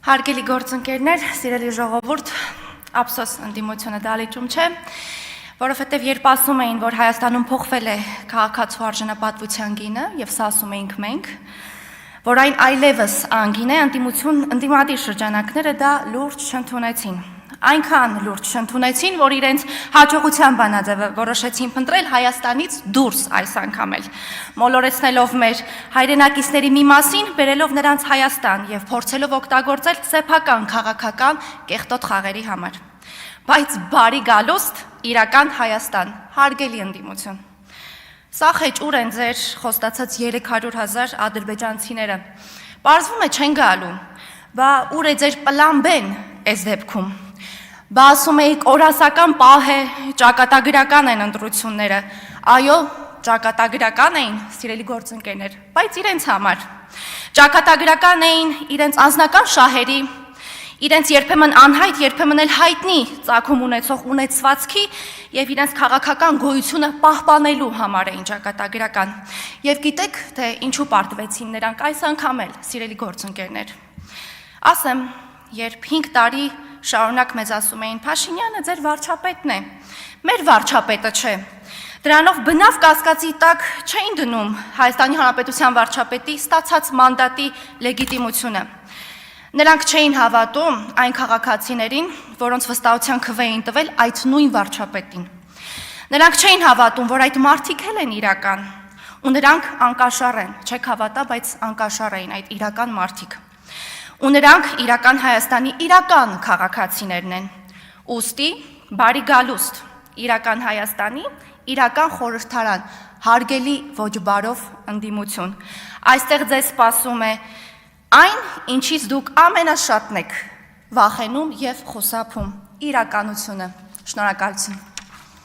Հարգելի գործընկերներ, սիրելի ժողովուրդ, ափսոս ընդդիմությունը դալիճում չէ, որովհետև երբ ասում էին, որ Հայաստանում փոխվել է քաղաքացու արժանապատվության գինը, եւ սա ասում էինք մենք, որ այն այլևս անգին է, ընդդիմադիր շրջանակները դա լուրջ չընդունեցին։ Այնքան լուրջ չընդունեցին, որ իրենց հաջողության բանաձևը որոշեցին փնտրել Հայաստանից դուրս այս անգամ էլ, մոլորեցնելով մեր հայրենակիցների մի մասին, բերելով նրանց Հայաստան եւ փորձելով օգտագործել սեփական քաղաքական կեղտոտ խաղերի համար։ Բայց բարի գալուստ իրական Հայաստան, հարգելի ընդդիմություն։ Սա խեճուր են ձեր խոստացած 300,000 ադրբեջանցիները։ Պարզվում է չեն գալու, բա ուր է ձեր պլան B-ն այս դեպքում։ Բա ասում էիք օրասական պահ է, ճակատագրական են ընտրությունները, այո, ճակատագրական էին, սիրելի գործընկերներ, բայց իրենց համար, ճակատագրական էին իրենց անձնական շահերի, իրենց երբեմն անհայտ, երբեմն էլ հայտնի ծագում ունեցող ունեցվածքի եւ իրենց քաղաքական գոյությունը պահպանելու համար էին ճակատագրական։ Եվ գիտեք, թե ինչու պարտվեցին նրանք այս անգամ էլ, սիրելի գործընկերներ։ Ասեմ, երբ 5 տարի շարունակ մեզ ասում էին Փաշինյանը ձեր վարչապետն է, մեր վարչապետը չէ։ Դրանով բնավ կասկածի տակ չէին դնում Հայաստանի Հանրապետության վարչապետի ստացած մանդատի լեգիտիմությունը։ Նրանք չէին հավատում այն քաղաքացիներին, որոնց վստահության քվե էին տվել այդ նույն վարչապետին։ Նրանք չէին հավատում, որ այդ մարդիկ էլ են իրական, ու նրանք անկաշառ են, չեք հավատա, բայց անկաշառ էին այդ իրական մարդիկ։ Ու նրանք իրական Հայաստանի իրական քաղաքացիներն են։ Ուստի բարի գալուստ իրական Հայաստանի իրական խորհրդարան, հարգելի ոչ բարով ընդդիմություն։ Այստեղ ձեզ սպասում է այն, ինչից դուք ամենաշատն եք վախենում եւ խուսափում՝ իրականությունը։ Շնորհակալություն։